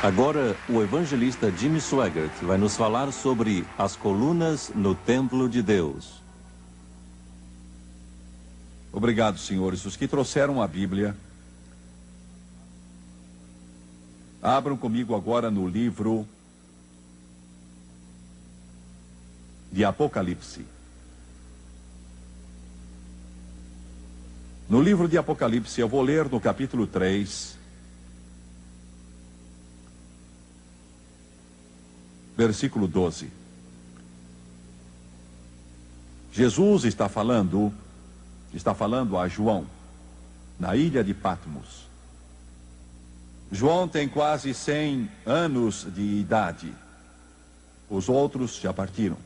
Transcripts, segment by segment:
Agora, o evangelista Jimmy Swaggart vai nos falar sobre as colunas no templo de Deus. Obrigado, senhores. Os que trouxeram a Bíblia, abram comigo agora no livro de Apocalipse. No livro de Apocalipse, eu vou ler no capítulo 3, versículo 12. Jesus está falando a João, na ilha de Patmos. João tem quase 100 anos de idade. Os outros já partiram.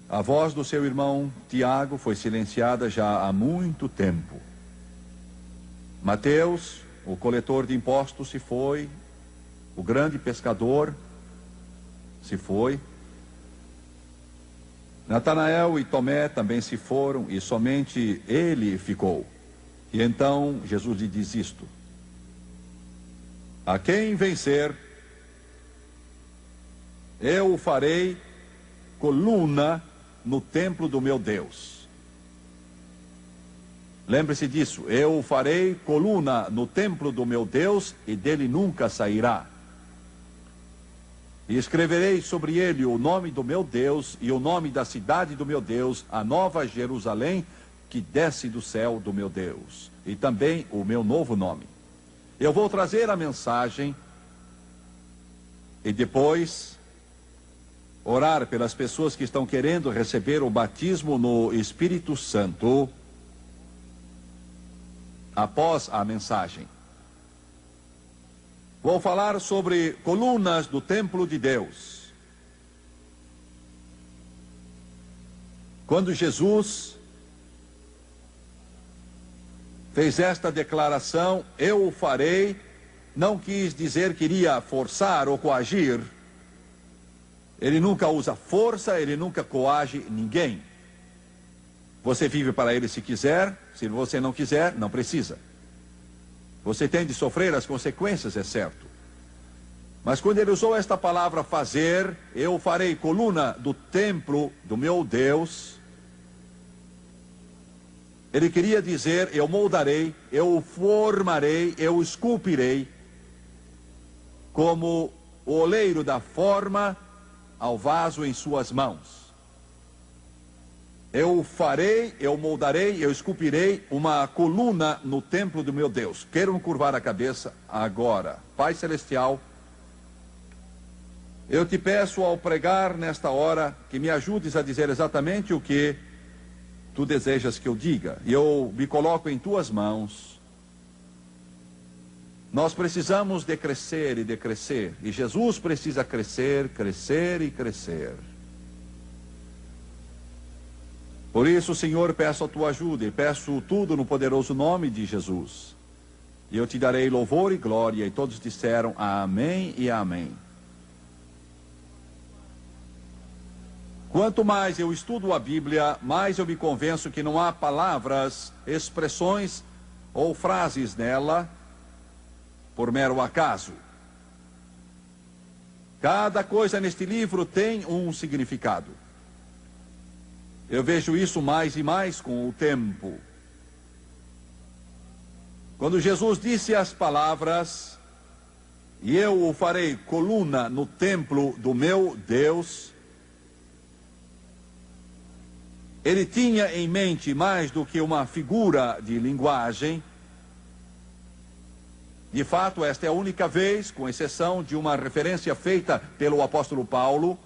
A voz do seu irmão Tiago foi silenciada já há muito tempo. Mateus, o coletor de impostos, se foi. O grande pescador se foi. Natanael e Tomé também se foram e somente ele ficou. E então Jesus lhe diz isto: a quem vencer, eu o farei coluna no templo do meu Deus. Lembre-se disso: eu o farei coluna no templo do meu Deus e dele nunca sairá. E escreverei sobre ele o nome do meu Deus e o nome da cidade do meu Deus, a nova Jerusalém, que desce do céu do meu Deus, e também o meu novo nome. Eu vou trazer a mensagem e depois orar pelas pessoas que estão querendo receber o batismo no Espírito Santo após a mensagem. Vou falar sobre colunas do templo de Deus. Quando Jesus fez esta declaração, eu o farei, não quis dizer que iria forçar ou coagir. Ele nunca usa força, ele nunca coage ninguém. Você vive para ele se quiser, se você não quiser, não precisa. Você tem de sofrer as consequências, é certo. Mas quando ele usou esta palavra fazer, eu farei coluna do templo do meu Deus, ele queria dizer, eu moldarei, eu formarei, eu esculpirei, como o oleiro dá forma ao vaso em suas mãos. Eu farei, eu moldarei, eu esculpirei uma coluna no templo do meu Deus. Queiram curvar a cabeça agora. Pai Celestial, eu te peço ao pregar nesta hora que me ajudes a dizer exatamente o que tu desejas que eu diga. E eu me coloco em tuas mãos. Nós precisamos de crescer e decrescer. E Jesus precisa crescer, crescer e crescer. Por isso, Senhor, peço a tua ajuda e peço tudo no poderoso nome de Jesus. E eu te darei louvor e glória. E todos disseram amém e amém. Quanto mais eu estudo a Bíblia, mais eu me convenço que não há palavras, expressões ou frases nela por mero acaso. Cada coisa neste livro tem um significado. Eu vejo isso mais e mais com o tempo. Quando Jesus disse as palavras, e eu o farei coluna no templo do meu Deus, ele tinha em mente mais do que uma figura de linguagem. De fato, esta é a única vez, com exceção de uma referência feita pelo apóstolo Paulo,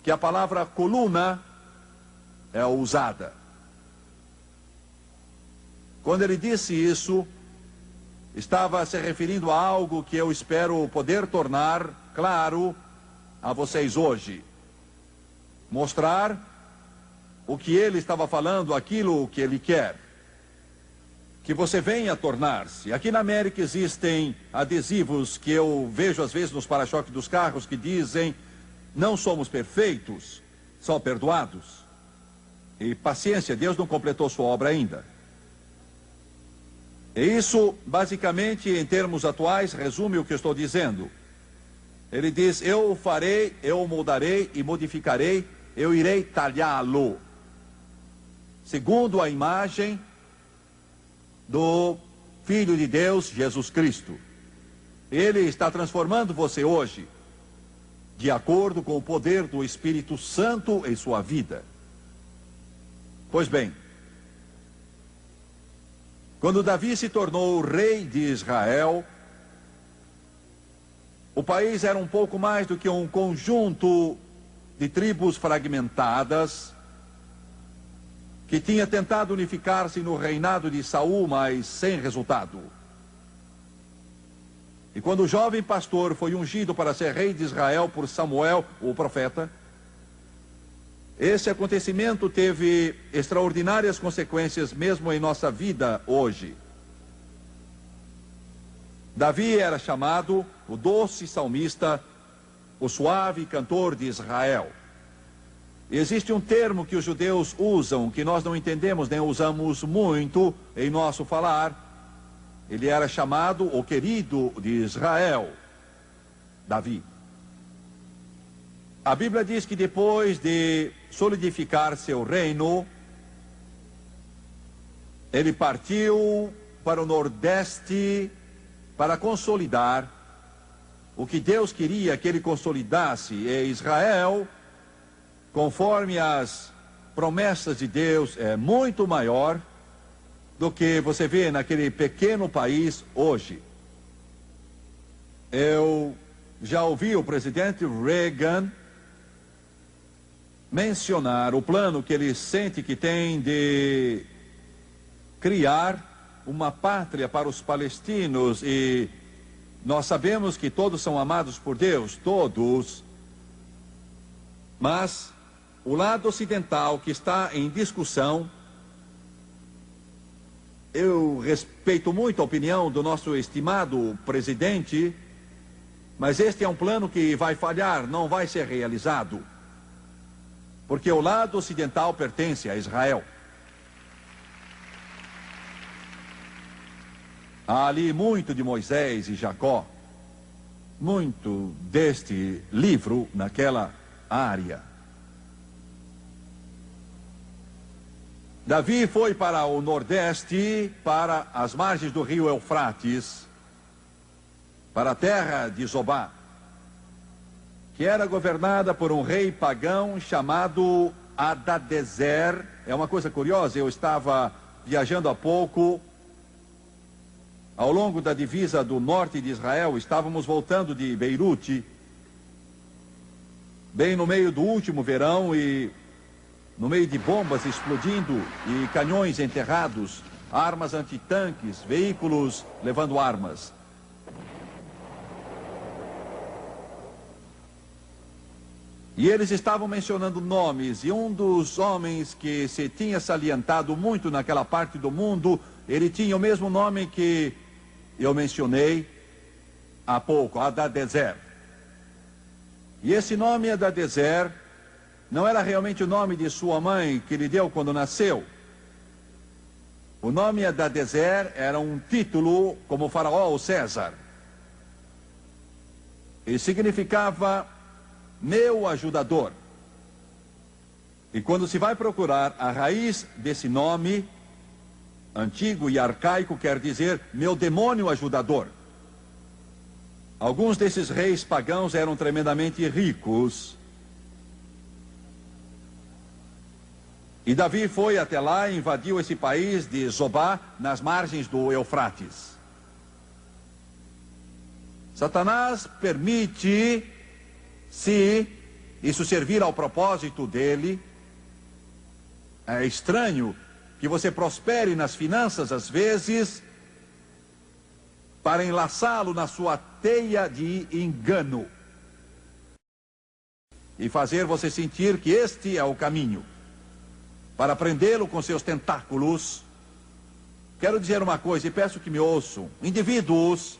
que a palavra coluna é usada. Quando ele disse isso, estava se referindo a algo que eu espero poder tornar claro a vocês hoje. Mostrar o que ele estava falando, aquilo que ele quer que você venha a tornar-se. Aqui na América existem adesivos que eu vejo às vezes nos para-choques dos carros que dizem: não somos perfeitos, só perdoados. E paciência, Deus não completou sua obra ainda. E isso, basicamente, em termos atuais, resume o que eu estou dizendo. Ele diz, eu farei, eu moldarei e modificarei, eu irei talhá-lo, segundo a imagem do Filho de Deus, Jesus Cristo. Ele está transformando você hoje, de acordo com o poder do Espírito Santo em sua vida. Pois bem, quando Davi se tornou rei de Israel, o país era um pouco mais do que um conjunto de tribos fragmentadas, que tinha tentado unificar-se no reinado de Saul, mas sem resultado. E quando o jovem pastor foi ungido para ser rei de Israel por Samuel, o profeta, esse acontecimento teve extraordinárias consequências mesmo em nossa vida hoje. Davi era chamado o doce salmista, o suave cantor de Israel. E existe um termo que os judeus usam, que nós não entendemos nem usamos muito em nosso falar. Ele era chamado o querido de Israel, Davi. A Bíblia diz que depois de solidificar seu reino, ele partiu para o Nordeste para consolidar o que Deus queria que ele consolidasse em Israel, conforme as promessas de Deus, é muito maior do que você vê naquele pequeno país hoje. Eu já ouvi o presidente Reagan mencionar o plano que ele sente que tem de criar uma pátria para os palestinos, e nós sabemos que todos são amados por Deus, todos, mas o lado ocidental que está em discussão. Eu respeito muito a opinião do nosso estimado presidente, mas este é um plano que vai falhar, não vai ser realizado, porque o lado ocidental pertence a Israel. Há ali muito de Moisés e Jacó, muito deste livro naquela área. Davi foi para o Nordeste, para as margens do rio Eufrates, para a terra de Zobá, que era governada por um rei pagão chamado Hadadezer. É uma coisa curiosa, eu estava viajando há pouco, ao longo da divisa do norte de Israel, estávamos voltando de Beirute, bem no meio do último verão, e no meio de bombas explodindo e canhões enterrados, armas antitanques, veículos levando armas. E eles estavam mencionando nomes, e um dos homens que se tinha salientado muito naquela parte do mundo, ele tinha o mesmo nome que eu mencionei há pouco, Hadadezer. E esse nome Hadadezer não era realmente o nome de sua mãe que lhe deu quando nasceu. O nome Hadadezer era um título como o faraó ou César. E significava meu ajudador. E quando se vai procurar a raiz desse nome, antigo e arcaico, quer dizer meu demônio ajudador. Alguns desses reis pagãos eram tremendamente ricos. E Davi foi até lá e invadiu esse país de Zobá, nas margens do Eufrates. Satanás permite, se isso servir ao propósito dele, é estranho que você prospere nas finanças às vezes, para enlaçá-lo na sua teia de engano e fazer você sentir que este é o caminho, para prendê-lo com seus tentáculos. Quero dizer uma coisa e peço que me ouçam: indivíduos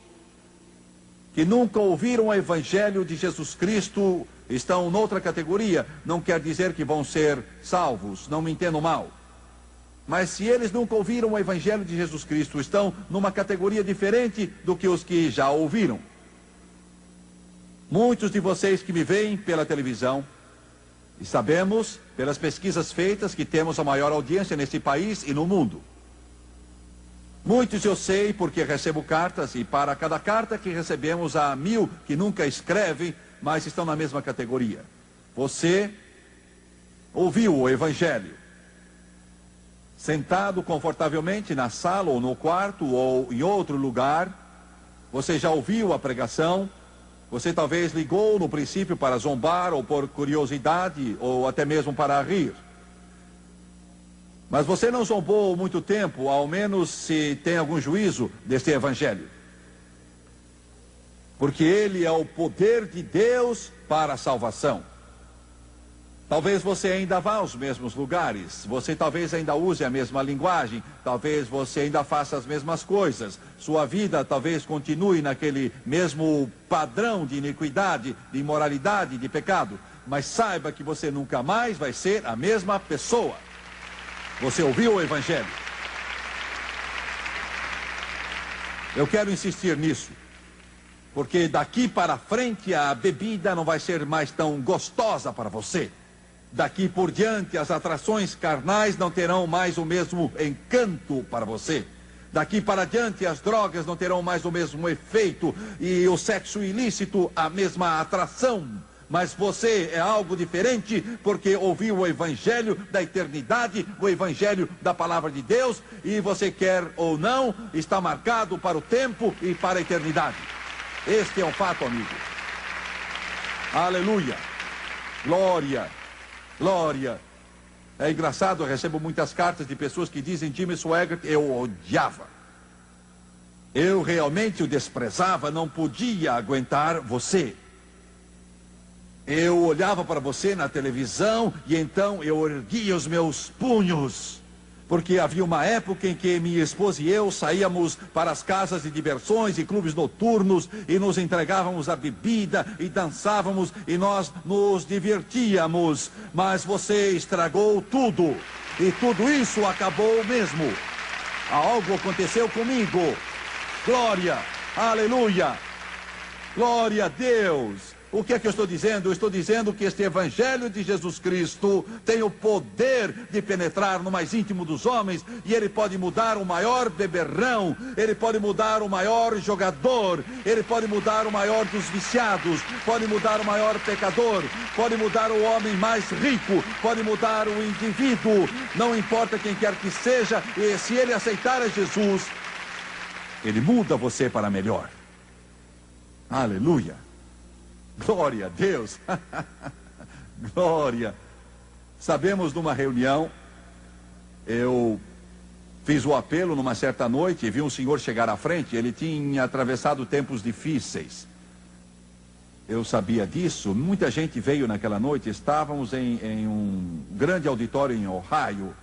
que nunca ouviram o Evangelho de Jesus Cristo estão noutra categoria. Não quer dizer que vão ser salvos, não me entendam mal. Mas se eles nunca ouviram o Evangelho de Jesus Cristo, estão numa categoria diferente do que os que já ouviram. Muitos de vocês que me veem pela televisão, e sabemos, pelas pesquisas feitas, que temos a maior audiência nesse país e no mundo. Muitos eu sei porque recebo cartas, e para cada carta que recebemos há 1000 que nunca escrevem, mas estão na mesma categoria. Você ouviu o Evangelho, sentado confortavelmente na sala ou no quarto ou em outro lugar. Você já ouviu a pregação. Você talvez ligou no princípio para zombar ou por curiosidade ou até mesmo para rir. Mas você não zombou muito tempo, ao menos se tem algum juízo deste Evangelho. Porque ele é o poder de Deus para a salvação. Talvez você ainda vá aos mesmos lugares, você talvez ainda use a mesma linguagem, talvez você ainda faça as mesmas coisas, sua vida talvez continue naquele mesmo padrão de iniquidade, de imoralidade, de pecado, mas saiba que você nunca mais vai ser a mesma pessoa. Você ouviu o Evangelho? Eu quero insistir nisso, porque daqui para frente a bebida não vai ser mais tão gostosa para você. Daqui por diante, as atrações carnais não terão mais o mesmo encanto para você. Daqui para diante, as drogas não terão mais o mesmo efeito e o sexo ilícito a mesma atração. Mas você é algo diferente porque ouviu o Evangelho da eternidade, o Evangelho da Palavra de Deus, e você quer ou não, está marcado para o tempo e para a eternidade. Este é o fato, amigo. Aleluia. Glória. Glória. É engraçado, eu recebo muitas cartas de pessoas que dizem: Jimmy Swaggart, eu odiava. Eu realmente o desprezava, não podia aguentar você. Eu olhava para você na televisão e então eu erguia os meus punhos. Porque havia uma época em que minha esposa e eu saíamos para as casas de diversões e clubes noturnos e nos entregávamos à bebida e dançávamos e nós nos divertíamos. Mas você estragou tudo. E tudo isso acabou mesmo. Algo aconteceu comigo. Glória, aleluia, glória a Deus. O que é que eu estou dizendo? Eu estou dizendo que este Evangelho de Jesus Cristo tem o poder de penetrar no mais íntimo dos homens, e ele pode mudar o maior beberrão, ele pode mudar o maior jogador, ele pode mudar o maior dos viciados, pode mudar o maior pecador, pode mudar o homem mais rico, pode mudar o indivíduo, não importa quem quer que seja, e se ele aceitar a Jesus, ele muda você para melhor. Aleluia. Glória a Deus. Glória. Sabemos, numa reunião, eu fiz o apelo numa certa noite e vi um senhor chegar à frente. Ele tinha atravessado tempos difíceis. Eu sabia disso. Muita gente veio naquela noite. Estávamos em um grande auditório em Ohio.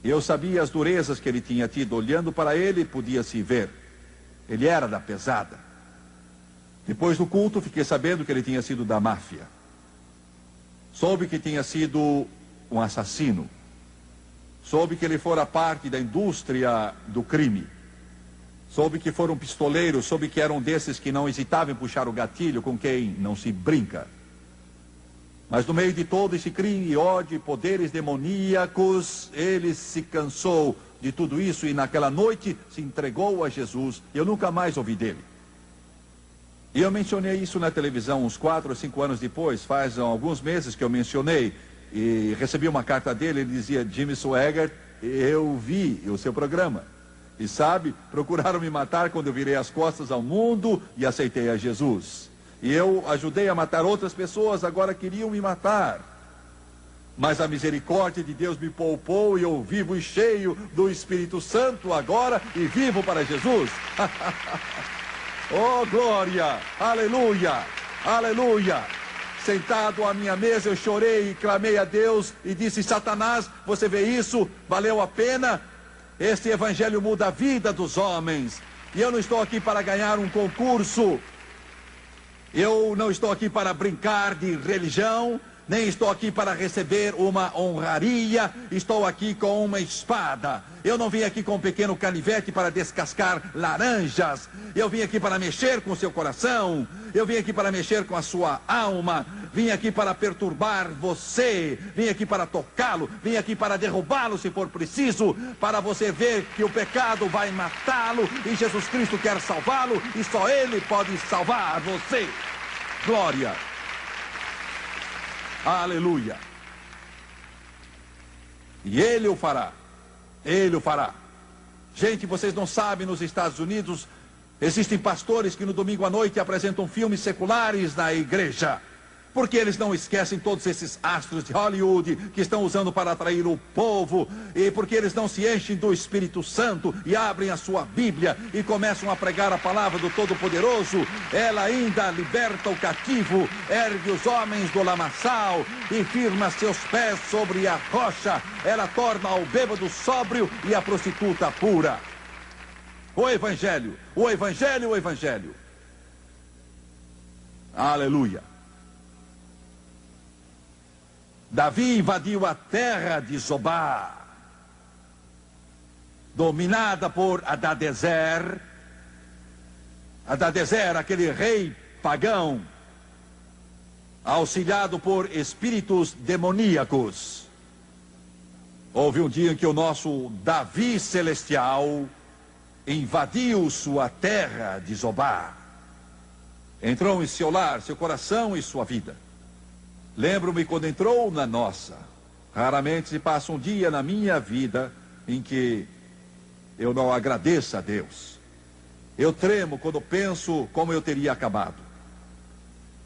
Eu sabia as durezas que ele tinha tido. Olhando para ele, podia-se ver. Ele era da pesada. Depois do culto, fiquei sabendo que ele tinha sido da máfia. Soube que tinha sido um assassino. Soube que ele fora parte da indústria do crime. Soube que fora um pistoleiro. Soube que era um desses que não hesitava em puxar o gatilho, com quem não se brinca. Mas no meio de todo esse crime, ódio e poderes demoníacos, ele se cansou de tudo isso e naquela noite se entregou a Jesus. Eu nunca mais ouvi dele. E eu mencionei isso na televisão uns 4 ou 5 anos depois, faz alguns meses que eu mencionei, e recebi uma carta dele, ele dizia: Jimmy Swaggart, eu vi o seu programa. E sabe, procuraram me matar quando eu virei as costas ao mundo e aceitei a Jesus. E eu ajudei a matar outras pessoas, agora queriam me matar. Mas a misericórdia de Deus me poupou e eu vivo e cheio do Espírito Santo agora e vivo para Jesus. Oh, glória, aleluia, aleluia. Sentado à minha mesa, eu chorei e clamei a Deus e disse: Satanás, você vê isso? Valeu a pena? Este evangelho muda a vida dos homens. E eu não estou aqui para ganhar um concurso. Eu não estou aqui para brincar de religião. nem estou aqui para receber uma honraria, estou aqui com uma espada. Eu não vim aqui com um pequeno canivete para descascar laranjas. Eu vim aqui para mexer com o seu coração. Eu vim aqui para mexer com a sua alma. Vim aqui para perturbar você. Vim aqui para tocá-lo. Vim aqui para derrubá-lo se for preciso. Para você ver que o pecado vai matá-lo e Jesus Cristo quer salvá-lo e só Ele pode salvar você. Glória. Aleluia. E Ele o fará. Ele o fará. Gente, vocês não sabem, nos Estados Unidos existem pastores que no domingo à noite apresentam filmes seculares na igreja. Porque eles não esquecem todos esses astros de Hollywood que estão usando para atrair o povo. E porque eles não se enchem do Espírito Santo e abrem a sua Bíblia e começam a pregar a palavra do Todo-Poderoso. Ela ainda liberta o cativo, ergue os homens do lamaçal e firma seus pés sobre a rocha. Ela torna o bêbado sóbrio e a prostituta pura. O Evangelho, o Evangelho, o Evangelho. Aleluia. Davi invadiu a terra de Zobá, dominada por Hadadezer. Hadadezer, aquele rei pagão, auxiliado por espíritos demoníacos. Houve um dia em que o nosso Davi celestial invadiu sua terra de Zobá. Entrou em seu lar, seu coração e sua vida. Lembro-me quando entrou na nossa. Raramente se passa um dia na minha vida em que eu não agradeça a Deus. Eu tremo quando penso como eu teria acabado.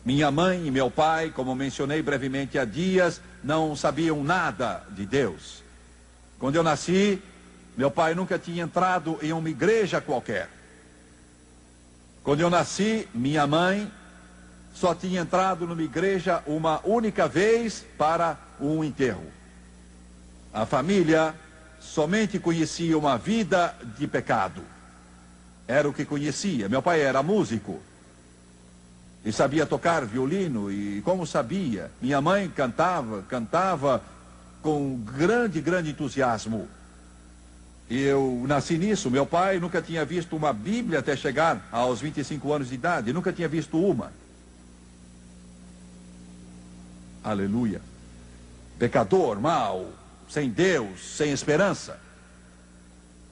Minha mãe e meu pai, como mencionei brevemente há dias, não sabiam nada de Deus. Quando eu nasci, meu pai nunca tinha entrado em uma igreja qualquer. Quando eu nasci, minha mãe só tinha entrado numa igreja uma única vez para um enterro. A família somente conhecia uma vida de pecado. Era o que conhecia. Meu pai era músico e sabia tocar violino. E como sabia, minha mãe cantava com grande entusiasmo. E eu nasci nisso. Meu pai nunca tinha visto uma Bíblia até chegar aos 25 anos de idade. Nunca tinha visto uma. Aleluia. Pecador, mau, sem Deus, sem esperança.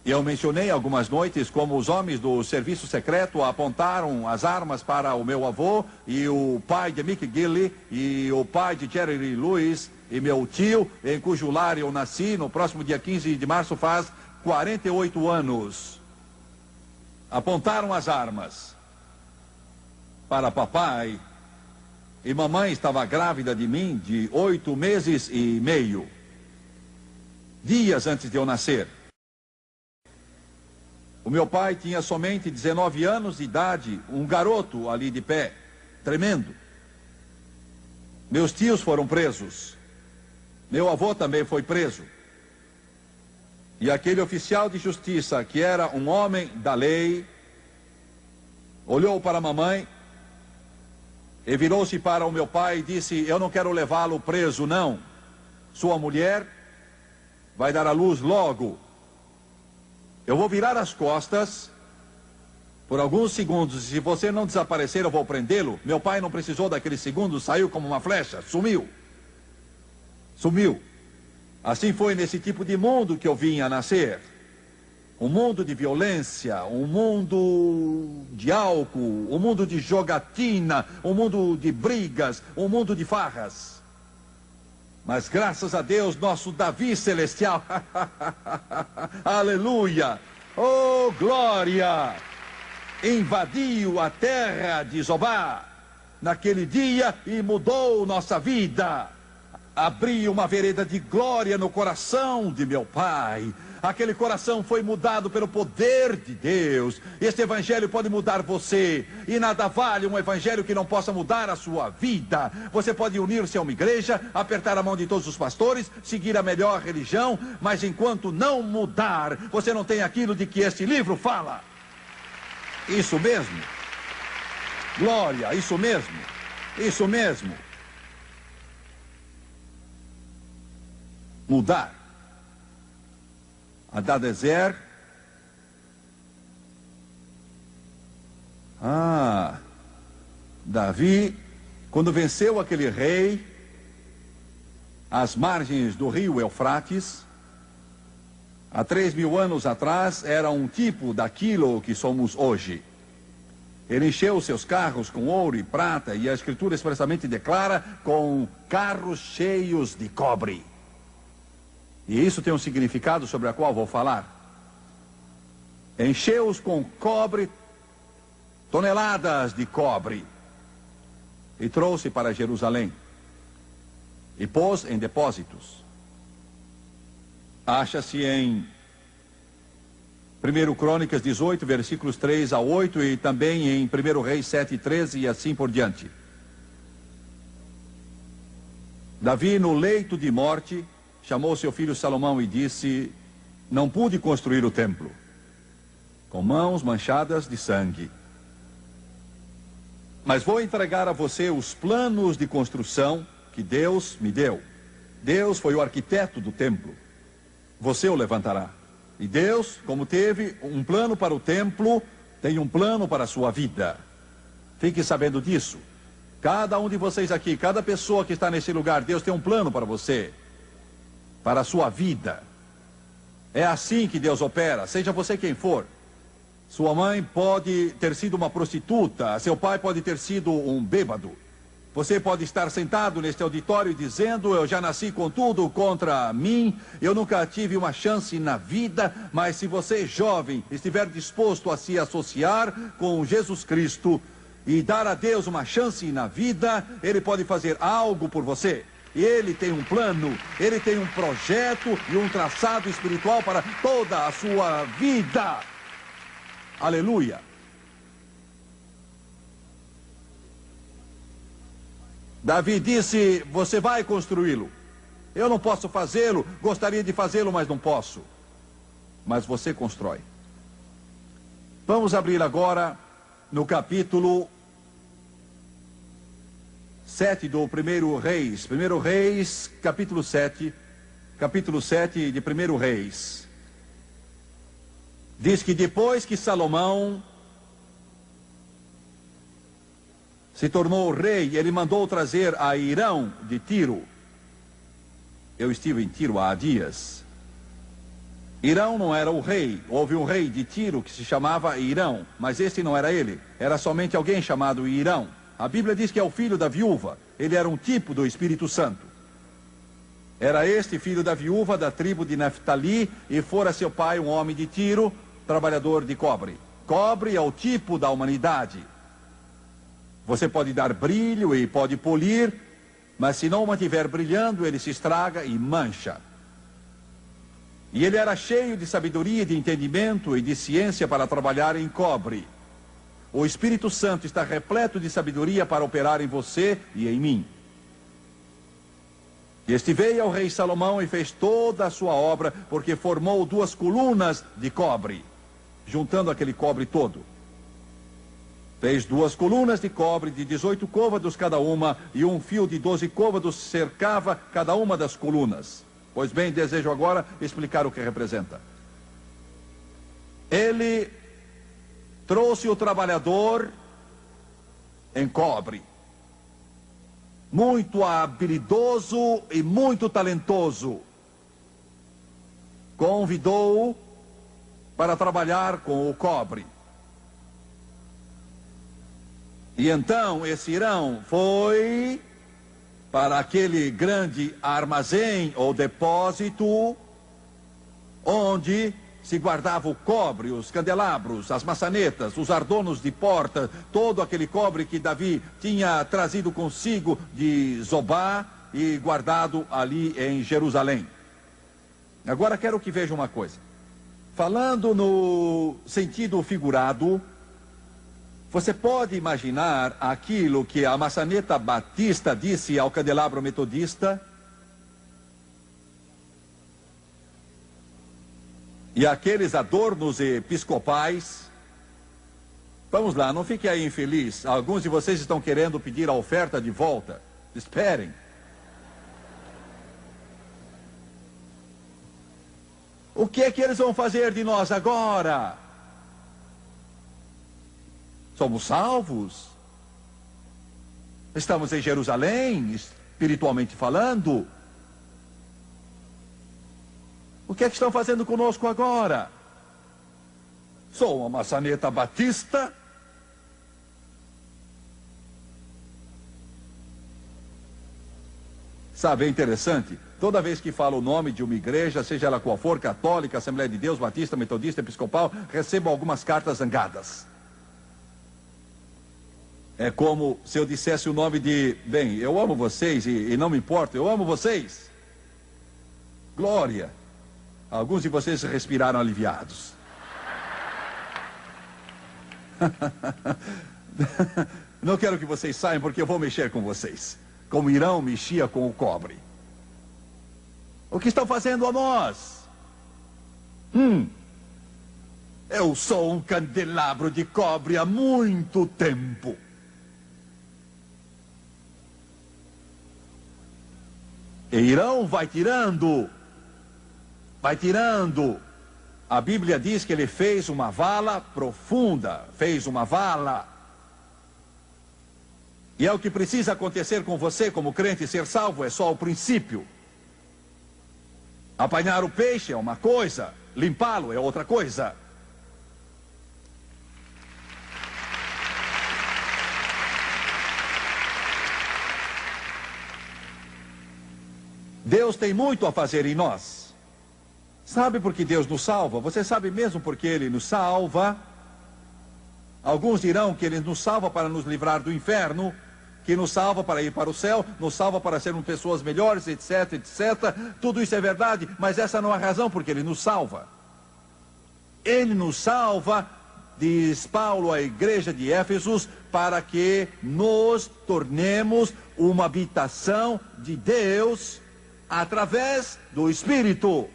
Eu mencionei algumas noites como os homens do serviço secreto apontaram as armas para o meu avô e o pai de Mick Gilley e o pai de Jerry Lee Lewis e meu tio, em cujo lar eu nasci. No próximo dia 15 de março faz 48 anos. Apontaram as armas para papai. E mamãe estava grávida de mim de 8 meses e meio. Dias antes de eu nascer. O meu pai tinha somente 19 anos de idade, um garoto ali de pé, tremendo. Meus tios foram presos. Meu avô também foi preso. E aquele oficial de justiça, que era um homem da lei, olhou para a mamãe e virou-se para o meu pai e disse: eu não quero levá-lo preso, não. Sua mulher vai dar à luz logo. Eu vou virar as costas por alguns segundos. Se você não desaparecer, eu vou prendê-lo. Meu pai não precisou daqueles segundos, saiu como uma flecha, sumiu. Sumiu. Assim foi nesse tipo de mundo que eu vim a nascer. Um mundo de violência, um mundo de álcool, um mundo de jogatina, um mundo de brigas, um mundo de farras. Mas graças a Deus, nosso Davi celestial, aleluia, oh glória, invadiu a terra de Zobá naquele dia e mudou nossa vida. Abriu uma vereda de glória no coração de meu pai. Aquele coração foi mudado pelo poder de Deus. Este evangelho pode mudar você. E nada vale um evangelho que não possa mudar a sua vida. Você pode unir-se a uma igreja, apertar a mão de todos os pastores, seguir a melhor religião, mas enquanto não mudar, você não tem aquilo de que este livro fala. Isso mesmo. Glória, isso mesmo. Isso mesmo. mudar. Hadadezer. Davi, quando venceu aquele rei, às margens do rio Eufrates, há 3.000 anos atrás, era um tipo daquilo que somos hoje. Ele encheu seus carros com ouro e prata, e a Escritura expressamente declara, com carros cheios de cobre. E isso tem um significado sobre o qual vou falar. Encheu-os com cobre, toneladas de cobre, e trouxe para Jerusalém, e pôs em depósitos. Acha-se em 1 Crônicas 18, versículos 3 a 8, e também em 1 Reis 7, 13 e assim por diante. Davi, no leito de morte, chamou seu filho Salomão e disse: não pude construir o templo, com mãos manchadas de sangue. Mas vou entregar a você os planos de construção que Deus me deu. Deus foi o arquiteto do templo. Você o levantará. E Deus, como teve um plano para o templo, tem um plano para a sua vida. Fique sabendo disso. Cada um de vocês aqui, cada pessoa que está nesse lugar, Deus tem um plano para você, para a sua vida. É assim que Deus opera, seja você quem for. Sua mãe pode ter sido uma prostituta, seu pai pode ter sido um bêbado. Você pode estar sentado neste auditório dizendo: eu já nasci com tudo contra mim, eu nunca tive uma chance na vida. Mas se você, jovem, estiver disposto a se associar com Jesus Cristo e dar a Deus uma chance na vida, Ele pode fazer algo por você. Ele tem um plano, Ele tem um projeto e um traçado espiritual para toda a sua vida. Aleluia. Davi disse: você vai construí-lo. Eu não posso fazê-lo, gostaria de fazê-lo, mas não posso. Mas você constrói. Vamos abrir agora no capítulo 7 do 1 Reis. 1 Reis, capítulo 7. Capítulo 7 de 1 Reis. Diz que depois que Salomão se tornou rei, ele mandou trazer a Irão de Tiro. Eu estive em Tiro há dias. Irão não era o rei. Houve um rei de Tiro que se chamava Irão, mas esse não era ele. Era somente alguém chamado Irão. A Bíblia diz que é o filho da viúva. Ele era um tipo do Espírito Santo. Era este filho da viúva da tribo de Naftali, e fora seu pai um homem de Tiro, trabalhador de cobre. Cobre é o tipo da humanidade. Você pode dar brilho e pode polir, mas se não o mantiver brilhando, ele se estraga e mancha. E ele era cheio de sabedoria, de entendimento e de ciência para trabalhar em cobre. O Espírito Santo está repleto de sabedoria para operar em você e em mim. E este veio ao rei Salomão e fez toda a sua obra, porque formou 2 colunas de cobre, juntando aquele cobre todo. Fez 2 colunas de cobre de 18 côvados cada uma, e um fio de 12 côvados cercava cada uma das colunas. Pois bem, desejo agora explicar o que representa. Ele trouxe o trabalhador em cobre, muito habilidoso e muito talentoso. Convidou-o para trabalhar com o cobre. E então esse Irão foi para aquele grande armazém ou depósito onde se guardava o cobre, os candelabros, as maçanetas, os ardonos de porta, todo aquele cobre que Davi tinha trazido consigo de Zobá e guardado ali em Jerusalém. Agora quero que veja uma coisa. Falando no sentido figurado, você pode imaginar aquilo que a maçaneta batista disse ao candelabro metodista? E aqueles adornos episcopais? Vamos lá, não fique aí infeliz. Alguns de vocês estão querendo pedir a oferta de volta. Esperem. O que é que eles vão fazer de nós agora? Somos salvos? Estamos em Jerusalém, espiritualmente falando? O que é que estão fazendo conosco agora? Sou uma maçaneta batista? Sabe, é interessante, toda vez que falo o nome de uma igreja, seja ela qual for, católica, Assembleia de Deus, batista, metodista, episcopal, recebo algumas cartas zangadas. É como se eu dissesse o nome de, bem, eu amo vocês e não me importo, eu amo vocês. Glória. Alguns de vocês respiraram aliviados. Não quero que vocês saiam porque eu vou mexer com vocês. Como Irão mexia com o cobre. O que estão fazendo a nós? Eu sou um candelabro de cobre há muito tempo. E Irão vai tirando. Vai tirando. A Bíblia diz que ele fez uma vala profunda. Fez uma vala. E é o que precisa acontecer com você como crente. Ser salvo é só o princípio. Apanhar o peixe é uma coisa. Limpá-lo é outra coisa. Deus tem muito a fazer em nós. Sabe por que Deus nos salva? Você sabe mesmo por que Ele nos salva? Alguns dirão que Ele nos salva para nos livrar do inferno, que nos salva para ir para o céu, nos salva para sermos pessoas melhores, etc, etc. Tudo isso é verdade, mas essa não é a razão por que Ele nos salva. Ele nos salva, diz Paulo à igreja de Éfesos, para que nos tornemos uma habitação de Deus através do Espírito.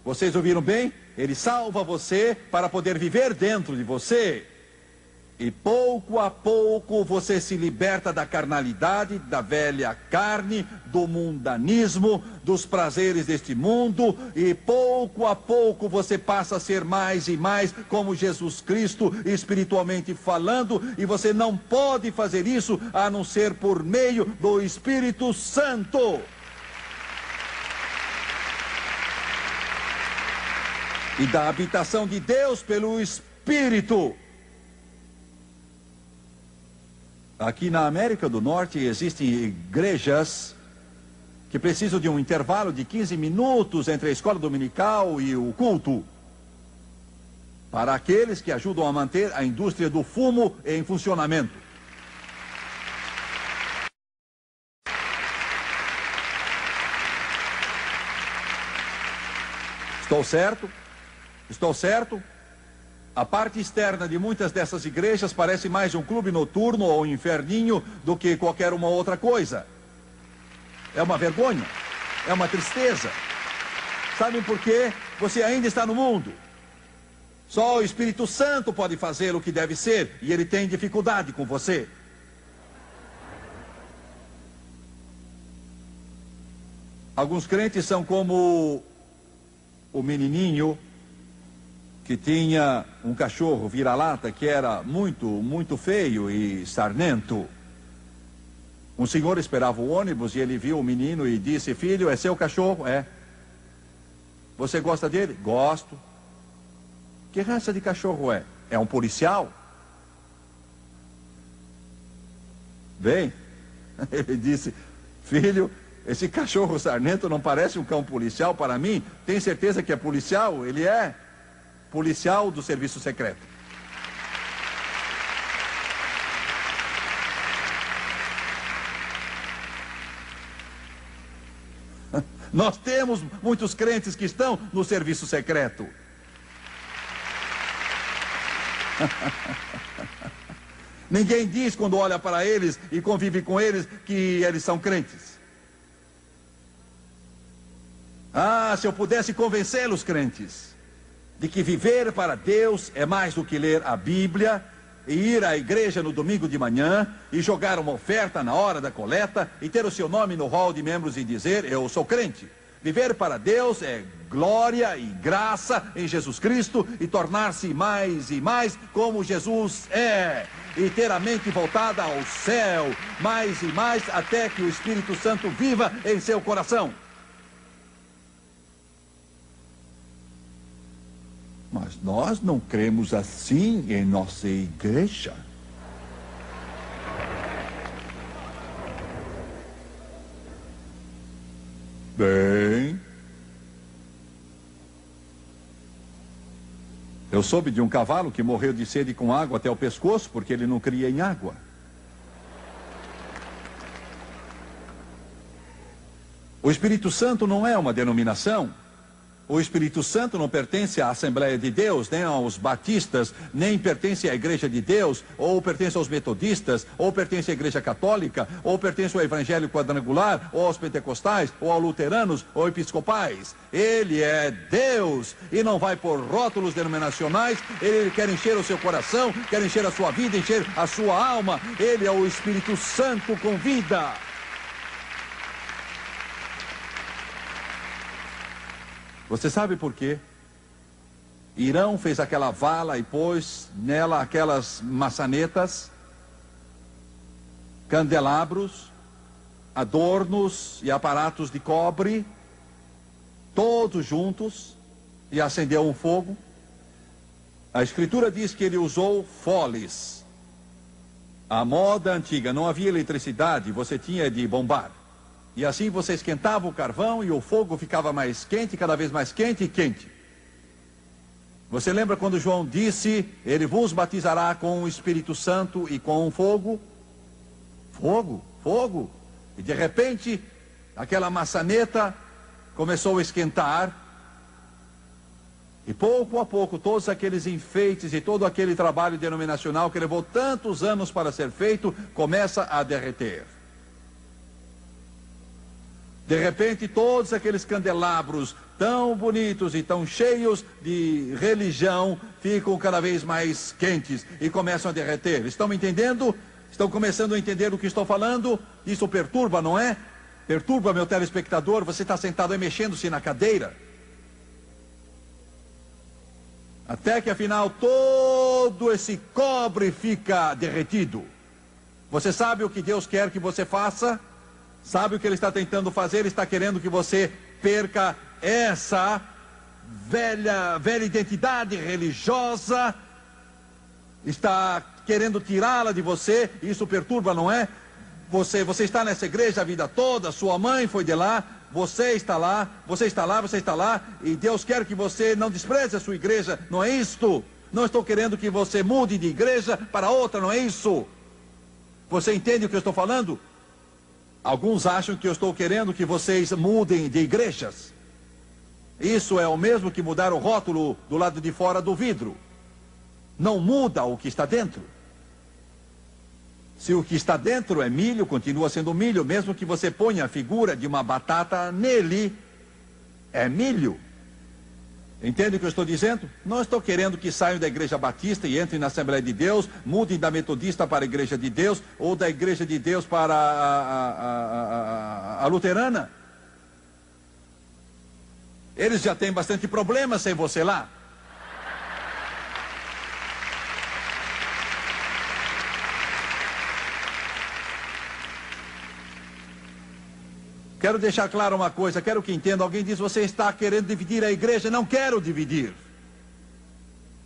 Vocês ouviram bem? Ele salva você para poder viver dentro de você. E pouco a pouco você se liberta da carnalidade, da velha carne, do mundanismo, dos prazeres deste mundo. E pouco a pouco você passa a ser mais e mais como Jesus Cristo, espiritualmente falando. E você não pode fazer isso a não ser por meio do Espírito Santo. E da habitação de Deus pelo Espírito. Aqui na América do Norte existem igrejas que precisam de um intervalo de 15 minutos entre a escola dominical e o culto. Para aqueles que ajudam a manter a indústria do fumo em funcionamento. Estou certo? Estou certo? A parte externa de muitas dessas igrejas parece mais um clube noturno ou um inferninho do que qualquer uma outra coisa. É uma vergonha, é uma tristeza. Sabem por quê? Você ainda está no mundo. Só o Espírito Santo pode fazer o que deve ser, e ele tem dificuldade com você. Alguns crentes são como o menininho que tinha um cachorro vira-lata que era muito feio e sarnento. Um senhor esperava o ônibus e ele viu o menino e disse: filho, é seu cachorro? É. Você gosta dele? Gosto. Que raça de cachorro é? É um policial? Bem, ele disse: filho, esse cachorro sarnento não parece um cão policial para mim? Tem certeza que é policial? Ele é policial do serviço secreto. Nós temos muitos crentes que estão no serviço secreto. Ninguém diz quando olha para eles e convive com eles que eles são crentes. Ah, se eu pudesse convencê-los, crentes, de que viver para Deus é mais do que ler a Bíblia e ir à igreja no domingo de manhã e jogar uma oferta na hora da coleta e ter o seu nome no hall de membros e dizer: eu sou crente. Viver para Deus é glória e graça em Jesus Cristo e tornar-se mais e mais como Jesus é. E ter a mente voltada ao céu, mais e mais, até que o Espírito Santo viva em seu coração. Mas nós não cremos assim em nossa igreja. Bem, eu soube de um cavalo que morreu de sede com água até o pescoço porque ele não cria em água. O Espírito Santo não é uma denominação. O Espírito Santo não pertence à Assembleia de Deus, nem aos batistas, nem pertence à Igreja de Deus, ou pertence aos metodistas, ou pertence à Igreja Católica, ou pertence ao Evangelho Quadrangular, ou aos pentecostais, ou aos luteranos, ou episcopais. Ele é Deus e não vai por rótulos denominacionais. Ele quer encher o seu coração, quer encher a sua vida, encher a sua alma. Ele é o Espírito Santo com vida. Você sabe por quê? Irão fez aquela vala e pôs nela aquelas maçanetas, candelabros, adornos e aparatos de cobre, todos juntos, e acendeu um fogo. A Escritura diz que ele usou foles. A moda antiga, não havia eletricidade, você tinha de bombar. E assim você esquentava o carvão e o fogo ficava mais quente, cada vez mais quente e quente. Você lembra quando João disse, ele vos batizará com o Espírito Santo e com fogo? Fogo, fogo. E de repente, aquela maçaneta começou a esquentar. E pouco a pouco, todos aqueles enfeites e todo aquele trabalho denominacional que levou tantos anos para ser feito, começa a derreter. De repente, todos aqueles candelabros tão bonitos e tão cheios de religião ficam cada vez mais quentes e começam a derreter. Estão me entendendo? Estão começando a entender o que estou falando? Isso perturba, não é? Perturba, meu telespectador. Você está sentado aí mexendo-se na cadeira. Até que afinal todo esse cobre fica derretido. Você sabe o que Deus quer que você faça? Sabe o que Ele está tentando fazer? Ele está querendo que você perca essa velha identidade religiosa. Está querendo tirá-la de você. Isso perturba, não é? Você está nessa igreja a vida toda. Sua mãe foi de lá. Você está lá. Você está lá. Você está lá. E Deus quer que você não despreze a sua igreja. Não é isto? Não estou querendo que você mude de igreja para outra. Não é isso? Você entende o que eu estou falando? Alguns acham que eu estou querendo que vocês mudem de igrejas. Isso é o mesmo que mudar o rótulo do lado de fora do vidro. Não muda o que está dentro. Se o que está dentro é milho, continua sendo milho, mesmo que você ponha a figura de uma batata nele, é milho. Entende o que eu estou dizendo? Não estou querendo que saiam da Igreja Batista e entrem na Assembleia de Deus, mudem da Metodista para a Igreja de Deus, ou da Igreja de Deus para a Luterana. Eles já têm bastante problema sem você lá. Quero deixar claro uma coisa, quero que entenda. Alguém diz, você está querendo dividir a igreja. Não quero dividir.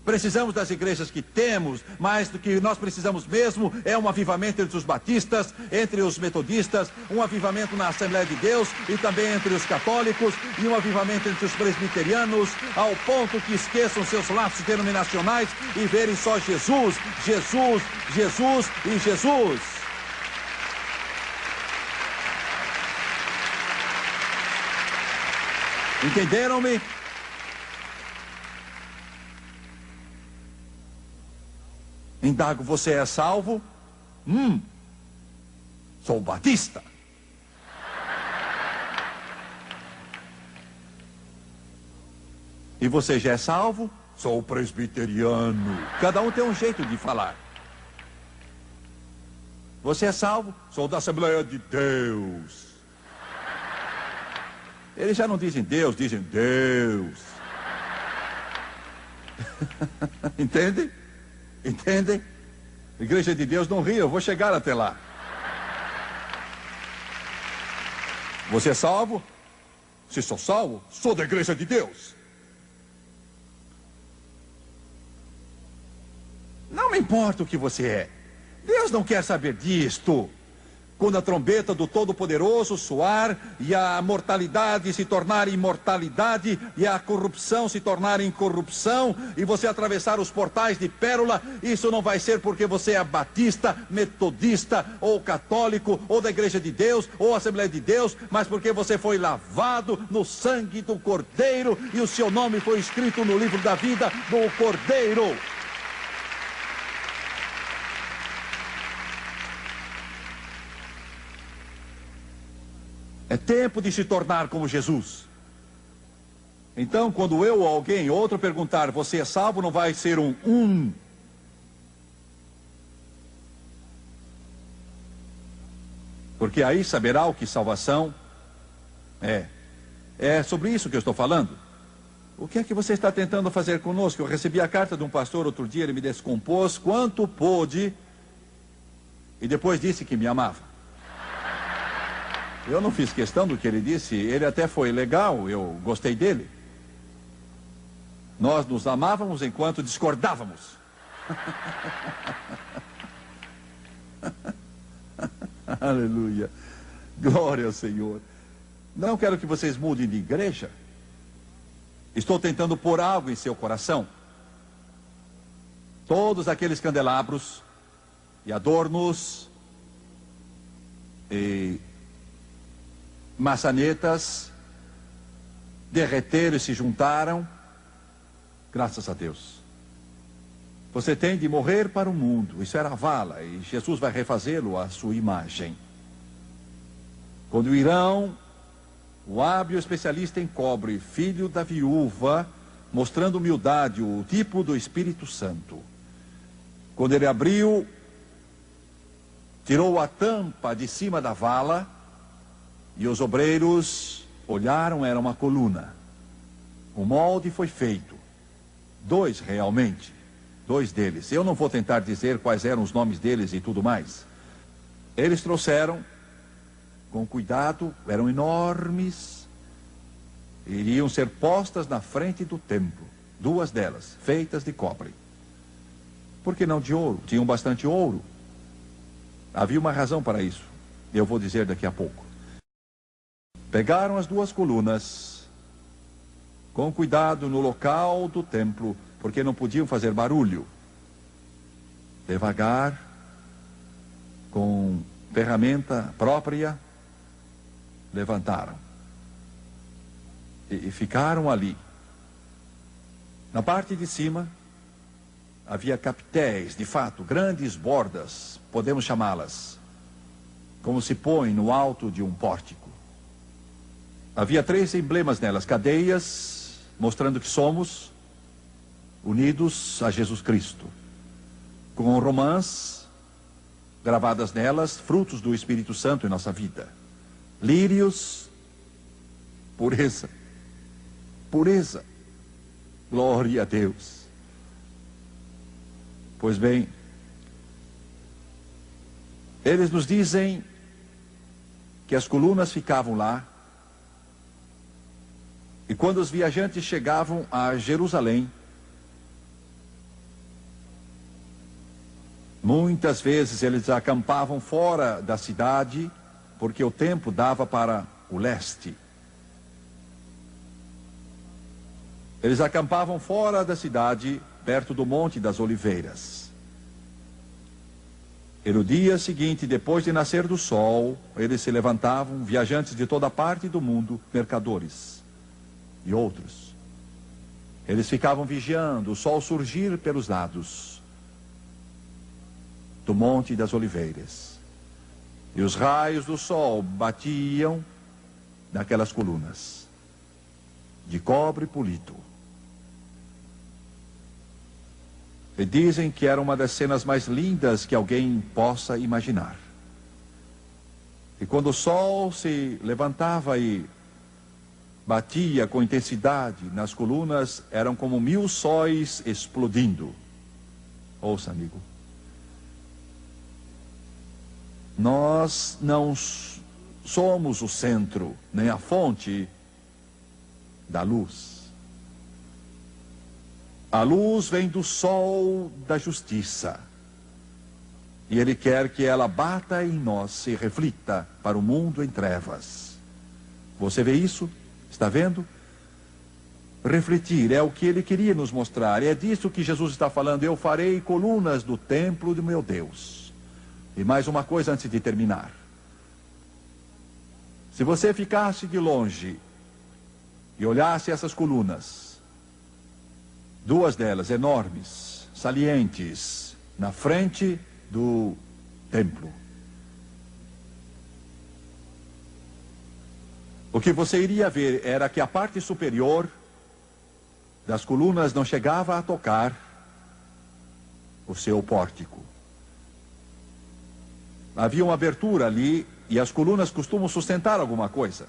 Precisamos das igrejas que temos, mas do que nós precisamos mesmo é um avivamento entre os batistas, entre os metodistas, um avivamento na Assembleia de Deus e também entre os católicos, e um avivamento entre os presbiterianos, ao ponto que esqueçam seus laços denominacionais e verem só Jesus, Jesus, Jesus e Jesus. Entenderam-me? Indago, você é salvo? Sou batista. E você já é salvo? Sou presbiteriano. Cada um tem um jeito de falar. Você é salvo? Sou da Assembleia de Deus. Eles já não dizem Deus, dizem Deus. Entende? Entende? Igreja de Deus não ri, eu vou chegar até lá. Você é salvo? Se sou salvo, sou da igreja de Deus. Não me importa o que você é. Deus não quer saber disto. Quando a trombeta do Todo-Poderoso soar e a mortalidade se tornar imortalidade e a corrupção se tornar incorrupção e você atravessar os portais de pérola, isso não vai ser porque você é batista, metodista ou católico ou da Igreja de Deus ou Assembleia de Deus, mas porque você foi lavado no sangue do Cordeiro e o seu nome foi escrito no livro da vida do Cordeiro. É tempo de se tornar como Jesus. Então, quando eu ou alguém, outro perguntar, você é salvo, não vai ser um. Porque aí saberá o que salvação é. É sobre isso que eu estou falando. O que é que você está tentando fazer conosco? Eu recebi a carta de um pastor outro dia, ele me descompôs quanto pôde e depois disse que me amava. Eu não fiz questão do que ele disse, ele até foi legal, eu gostei dele. Nós nos amávamos enquanto discordávamos. Aleluia. Glória ao Senhor. Não quero que vocês mudem de igreja. Estou tentando pôr algo em seu coração. Todos aqueles candelabros e adornos e maçanetas derreteram e se juntaram, graças a Deus. Você tem de morrer para o mundo, isso era a vala, e Jesus vai refazê-lo à sua imagem. Quando irão, o hábil especialista em cobre, filho da viúva, mostrando humildade, o tipo do Espírito Santo. Quando ele abriu, tirou a tampa de cima da vala, e os obreiros olharam, era uma coluna. O molde foi feito. 2 realmente. 2 deles. Eu não vou tentar dizer quais eram os nomes deles e tudo mais. Eles trouxeram, com cuidado, eram enormes. Iriam ser postas na frente do templo. 2 delas, feitas de cobre. Por que não de ouro? Tinham bastante ouro. Havia uma razão para isso. Eu vou dizer daqui a pouco. Pegaram as 2 colunas, com cuidado no local do templo, porque não podiam fazer barulho. Devagar, com ferramenta própria, levantaram. E ficaram ali. Na parte de cima, havia capitéis, de fato, grandes bordas, podemos chamá-las, como se põe no alto de um pórtico. Havia 3 emblemas nelas, cadeias, mostrando que somos unidos a Jesus Cristo. Com romãs gravadas nelas, frutos do Espírito Santo em nossa vida. Lírios, pureza. Pureza. Glória a Deus. Pois bem, eles nos dizem que as colunas ficavam lá. E quando os viajantes chegavam a Jerusalém, muitas vezes eles acampavam fora da cidade, porque o tempo dava para o leste. Eles acampavam fora da cidade, perto do Monte das Oliveiras. E no dia seguinte, depois de nascer do sol, eles se levantavam, viajantes de toda parte do mundo, mercadores e outros. Eles ficavam vigiando o sol surgir pelos lados do Monte das Oliveiras. E os raios do sol batiam naquelas colunas de cobre polido. E dizem que era uma das cenas mais lindas que alguém possa imaginar. E quando o sol se levantava e batia com intensidade nas colunas, eram como 1000 sóis explodindo. Ouça, amigo. Nós não somos o centro, nem a fonte da luz. A luz vem do sol da justiça. E Ele quer que ela bata em nós e reflita para o mundo em trevas. Você vê isso? Está vendo? Refletir é o que Ele queria nos mostrar. É disso que Jesus está falando. Eu farei colunas do templo do meu Deus. E mais uma coisa antes de terminar. Se você ficasse de longe e olhasse essas colunas, 2 delas enormes, salientes, na frente do templo, o que você iria ver era que a parte superior das colunas não chegava a tocar o seu pórtico. Havia uma abertura ali e as colunas costumam sustentar alguma coisa.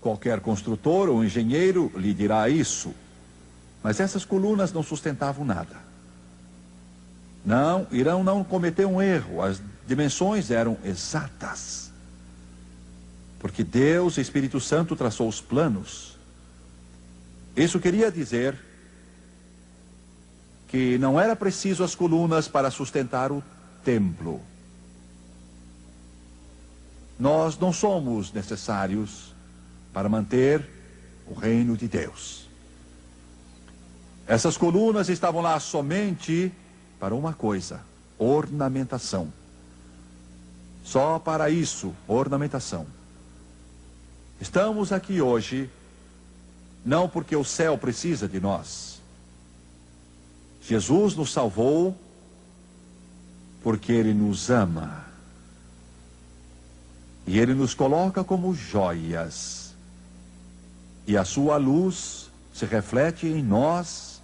Qualquer construtor ou engenheiro lhe dirá isso. Mas essas colunas não sustentavam nada. Irão não cometer um erro. As dimensões eram exatas. Porque Deus, Espírito Santo, traçou os planos. Isso queria dizer que não era preciso as colunas para sustentar o templo. Nós não somos necessários para manter o reino de Deus. Essas colunas estavam lá somente para uma coisa: ornamentação. Só para isso, ornamentação. Estamos aqui hoje, não porque o céu precisa de nós. Jesus nos salvou porque Ele nos ama. E Ele nos coloca como joias. E a sua luz se reflete em nós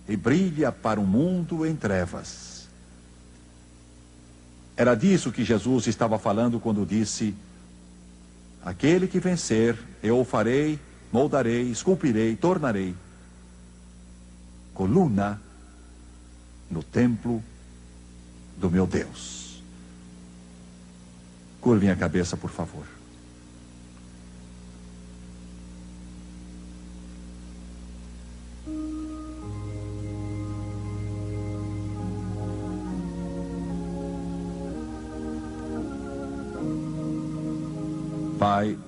e brilha para o mundo em trevas. Era disso que Jesus estava falando quando disse: aquele que vencer, eu o farei, moldarei, esculpirei, tornarei coluna no templo do meu Deus. Curvem a cabeça, por favor. Pai,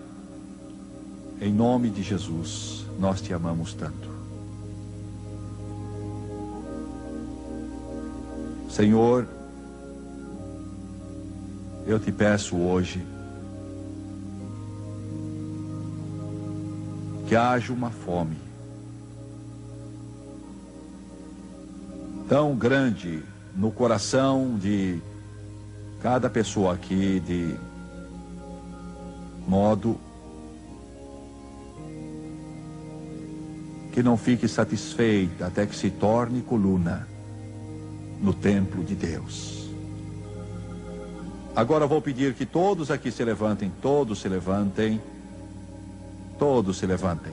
em nome de Jesus, nós te amamos tanto. Senhor, eu te peço hoje que haja uma fome tão grande no coração de cada pessoa aqui, de modo que não fique satisfeita até que se torne coluna no templo de Deus. Agora vou pedir que todos aqui se levantem, todos se levantem, todos se levantem.